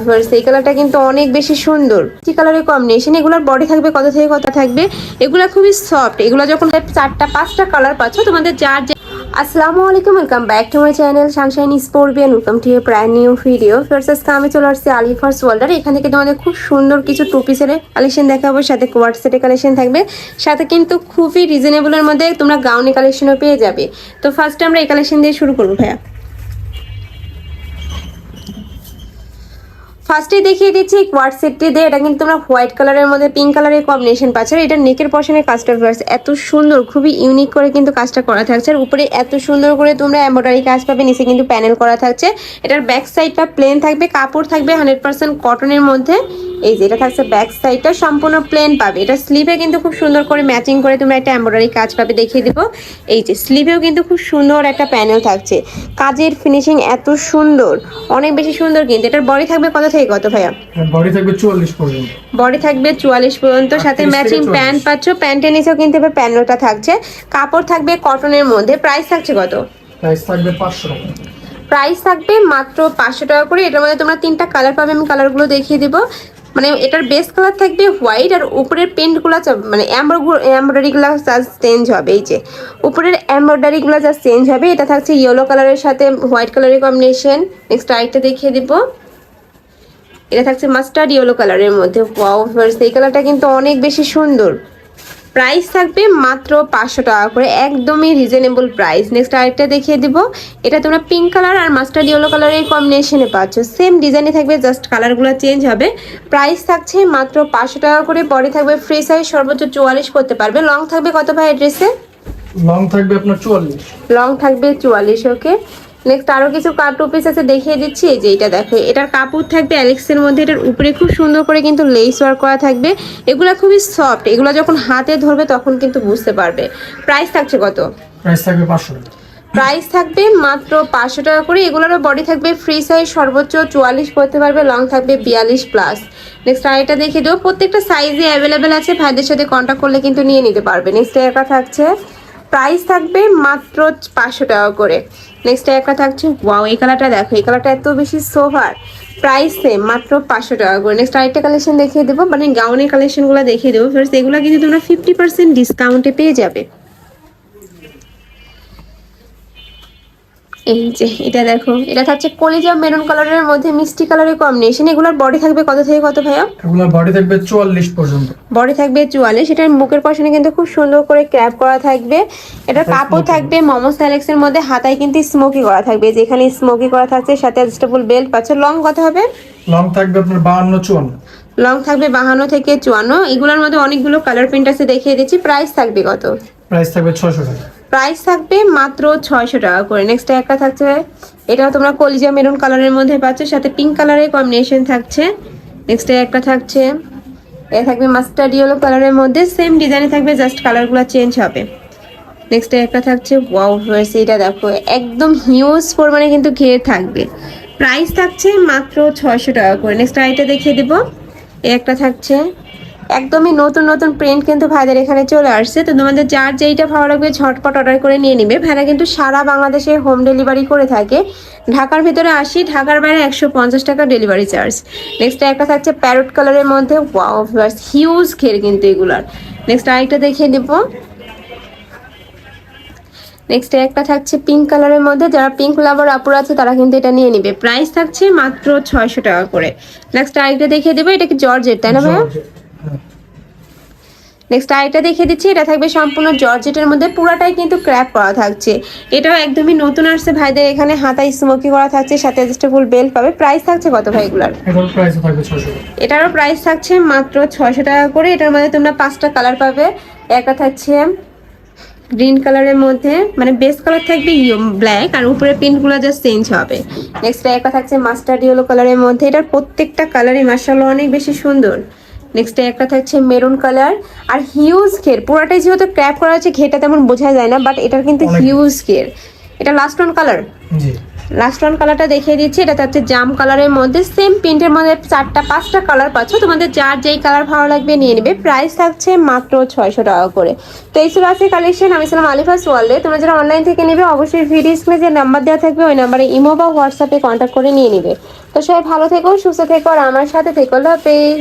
Viewers এই কালারটা কিন্তু অনেক বেশি সুন্দর। কি কালারের কম্বিনেশন, এগুলোর বডি থাকবে কত থেকে কত থাকবে, এগুলো খুবই সফট। এগুলো যখন 4টা 5টা কালার পাচ্ছ তোমাদের যার। আসসালামু আলাইকুম, welcome back to my channel Sunshine Sportbian. Welcome to a brand new video. First আজকে আমি চলে আসছি আলি ফার্স্ট ওয়ার্ল্ডার। এখান থেকে তোমাদের খুব সুন্দর কিছু টু পিসের কালেকশন দেখাবো, সাথে কোয়ার্ড সেটের কালেকশন থাকবে, সাথে কিন্তু খুবই রিজনেবলের মধ্যে তোমরা গাউনি কালেকশনও পেয়ে যাবে। তো ফার্স্টে আমরা এই কালেকশন দিয়ে শুরু করবো ভাইয়া। ফার্স্টে দেখিয়ে দিচ্ছি কোয়ার্ড সেটটি দিয়ে। এটা কিন্তু তোমরা হোয়াইট কালারের মধ্যে পিঙ্ক কালারের কম্বিনেশন পাচ্ছ। এটা নেকের পশনের কাজটা ফ্লার্স এত সুন্দর, খুবই ইউনিক করে কিন্তু কাজটা করা থাকছে। আর উপরে এত সুন্দর করে তোমরা এমব্রয়ডারি কাজ পাবে, নিচে কিন্তু প্যানেল করা থাকছে। এটার ব্যাক সাইডটা প্লেন থাকবে, কাপড় থাকবে 100% কটনের মধ্যে। এই যে এটা থাকছে ব্যাক সাইডটা সম্পূর্ণ প্লেন পাবে। এটা স্লিভে কিন্তু খুব সুন্দর করে ম্যাচিং করে তোমরা একটা এমব্রয়ডারি কাজ পাবে, দেখিয়ে দিব। এই যে স্লিভেও কিন্তু খুব সুন্দর একটা প্যানেল থাকছে, কাজের ফিনিশিং এত সুন্দর, অনেক বেশি সুন্দর। কিন্তু এটার বডি থাকবে কত থেকে কত ভাইয়া? বডি থাকবে 44 পর্যন্ত। বডি থাকবে 44 পর্যন্ত, সাথে ম্যাচিং প্যান্ট পাচ্ছ। প্যান্টের নিচেও কিন্তু প্যানেলটা থাকছে, কাপড় থাকবে কটনের মধ্যে। প্রাইস থাকছে কত? প্রাইস থাকবে 500 টাকা। প্রাইস থাকবে মাত্র 500 টাকা করে। এটার মধ্যে তোমরা 3টা কালার পাবে, আমি কালারগুলো দেখিয়ে দিব। মানে এটার বেস কালার থাকবে হোয়াইট, আর উপরের প্রিন্টগুলো মানে এমব্রয়ডারিগুলো জাস্ট চেঞ্জ হবে। এই যে উপরের এমব্রয়ডারিগুলো জাস্ট চেঞ্জ হবে। এটা থাকছে ইয়েলো কালারের সাথে হোয়াইট কালারের কম্বিনেশন। নেক্সট আরেকটা দেখিয়ে দিব, এটা থাকছে মাস্টার্ড ইয়েলো কালারের মধ্যে। ওয়াও ভিউয়ার্স এই কালারটা কিন্তু অনেক বেশি সুন্দর। প্রাইস থাকবে মাত্র 500 টাকা করে, একদমই রিজনেবল প্রাইস। নেক্সট আরেকটা দেখিয়ে দিব, এটা তোমরা পিঙ্ক কালার আর মাস্টার্ড ইয়েলো কালারের কম্বিনেশনে পাচ্ছ। সেম ডিজাইনে থাকবে, জাস্ট কালারগুলো চেঞ্জ হবে। প্রাইস থাকছে মাত্র 500 টাকা করে। বডি থাকবে ফ্রি সাইজ, সর্বোচ্চ 44 করতে পারবে। লং থাকবে কত ভাই ড্রেসে? লং থাকবে আপনার 44। লং থাকবে 44। ওকে, নেক্সট আরো কিছু টু পিস আছে, দেখিয়ে দিচ্ছি। এই যে এটা দেখো, এটার কাপড় থাকবে অ্যালেক্সের মধ্যে। এটার উপরে খুব সুন্দর করে কিন্তু লেস ওয়ার্ক করা থাকবে। এগুলো খুবই সফট, এগুলো যখন হাতে ধরবে তখন কিন্তু বুঝতে পারবে। প্রাইস থাকছে কত? প্রাইস থাকবে 500 টাকা। প্রাইস থাকবে মাত্র 500 টাকা করে। এগুলোরও বডি থাকবে ফ্রি সাইজ, সর্বোচ্চ 44 করতে পারবে। লং থাকবে 42 প্লাস। নেক্সট আরেকটা দেখিয়ে দেবো, প্রত্যেকটা সাইজে অ্যাভেলেবেল আছে, ভাইদের সাথে কন্ট্যাক্ট করলে কিন্তু নিয়ে নিতে পারবে। নেক্সট একটা থাকছে, প্রাইস থাকবে মাত্র 500 টাকা করে। নেক্সট একটা থাকছে, ওয়াও এই কালারটা দেখো, এই কালারটা এত বেশি সোভার। প্রাইস সেম, মাত্র 500 টাকা করে। নেক্সট আরেকটা কালেকশন দেখিয়ে দেবো, মানে গাউনের কালেকশনগুলো দেখিয়ে দেবো। ফার্স্ট এগুলো কিন্তু তোমরা 50% ডিসকাউন্টে পেয়ে যাবে। এই যে এটা দেখো, এটা থাকছে কলিজা মেরুন কালারের মধ্যে মিষ্টি কালারের কম্বিনেশন। এগুলোর বডি থাকবে কত থেকে কত ভাইয়া? এগুলোর বডি থাকবে 44 পর্যন্ত। বডি থাকবে 44। এটার মুখের পশনে কিন্তু খুব সুন্দর করে ক্র্যাপ করা থাকবে। এটার কাপড় থাকবে মোমো স্যালেক্সের মধ্যে, হাতায় কিন্তু স্মোকি করা থাকবে, যেখানে স্মোকি করা থাকছে, সাথে অ্যাডজাস্টেবল বেল্ট পাচ্ছে। লং কত হবে? লং থাকবে আপনার 52-54। লং থাকবে 52 থেকে 54। এগুলোর মধ্যে অনেকগুলো কালার প্রিন্ট আছে, দেখিয়ে দিচ্ছি। প্রাইস থাকবে কত? প্রাইস থাকবে 600 টাকা। প্রাইস থাকবে মাত্র 600 টাকা করে। নেক্সট একটা থাকছে, এটাও তোমরা কলিজা মেরুন কালারের মধ্যে পাচ্ছ, সাথে পিঙ্ক কালারের কম্বিনেশন থাকছে। নেক্সট একটা থাকছে, এটা থাকবে মাস্টার্ড ইয়েলো কালারের মধ্যে, সেম ডিজাইনে থাকবে, জাস্ট কালারগুলো চেঞ্জ হবে। নেক্সট একটা থাকছে, ওয়াও ভিউয়ার্স এটা দেখো, একদম হিউজ পরিমাণে কিন্তু ঘের থাকবে। প্রাইস থাকছে মাত্র 600 টাকা করে। নেক্সট আইটা দেখিয়ে দেবো, এই একটা থাকছে, একদমই নতুন নতুন প্রিন্ট কিন্তু ভাইদের এখানে চলে আসছে। তো তোমাদের যার যেইটা ভালো লাগবে ঝটপট অর্ডার করে নিয়ে নিবে। ভাইরা কিন্তু সারা বাংলাদেশে হোম ডেলিভারি করে থাকে। ঢাকার ভিতরে 80, ঢাকার বাইরে 150 টাকা ডেলিভারি চার্জ। নেক্সট একটা থাকছে প্যারট কালারের মধ্যে, ওয়াও ভিউয়ার্স হিউজ ঘের কিন্তু এগুলার। নেক্সট আরেকটা দেখিয়ে দিব, নেক্সট একটা থাকছে পিঙ্ক কালারের মধ্যে। যারা পিঙ্ক লাভার আপুর আছে তারা কিন্তু এটা নিয়ে নিবে। প্রাইস থাকছে মাত্র 600 টাকা করে। নেক্সট আরেকটা দেখিয়ে দেবো, এটা কি জর্জেট তাই না ভাইয়া? নেক্সট আরেকটা দেখিয়ে দিচ্ছি, এটা থাকবে সম্পূর্ণ জর্জেটের মধ্যে, পুরাটাই কিন্তু ক্র্যাপ করা থাকছে। এটাও একদমই নতুন আসছে ভাইদের এখানে, হাতায় স্মোকি করা থাকছে, সাথে অ্যাডজাস্টেবল বেল্ট পাবে। প্রাইস থাকছে কত ভাই এগুলার? এটার প্রাইস থাকবে 600 টাকা। এটারও প্রাইস থাকছে মাত্র 600 টাকা করে। এটার মধ্যে তোমরা 5টা কালার পাবে। একটা থাকছে গ্রিন কালারের মধ্যে, মানে বেস কালার থাকবে ব্ল্যাক, আর উপরে প্রিন্টগুলো জাস্ট চেঞ্জ হবে। নেক্সট একটা থাকছে মাস্টার্ড ইয়েলো কালারের মধ্যে। এটার প্রত্যেকটা কালারই মাশাআল্লাহ অনেক বেশি সুন্দর। নেক্সট একটা থাকছে মেরুন কালার, আর হিউজ ঘের, পুরোটাই যেহেতু ক্র্যাপ করা আছে ঘেরটা তেমন বোঝা যায় না, বাট এটার কিন্তু হিউজ ঘের। এটা লাস্ট ওয়ান কালার। জি, লাস্ট ওয়ান কালারটা দেখিয়ে দিচ্ছি, এটা হচ্ছে জাম কালারের মধ্যে সেম প্রিন্টের মধ্যে 4টা 5টা কালার পাচ্ছ, তোমাদের যার যেই কালার ভালো লাগবে নিয়ে নেবে। প্রাইস থাকছে মাত্র 600 টাকা করে। তো এই ছিল আছে কালেকশন। আমি ছিলাম আলিফাস ওয়ার্ল্ডে। তোমরা যারা অনলাইন থেকে নেবে অবশ্যই ভিডিও স্ক্রিনে যে নাম্বার দেওয়া থাকবে ওই নাম্বারে ইমো বা হোয়াটসঅ্যাপে কন্ট্যাক্ট করে নিয়ে নেবে। তো সবাই ভালো থেকো, সুস্থ থেকো আর আমার সাথে থেকো। আল্লাহ হাফেজ।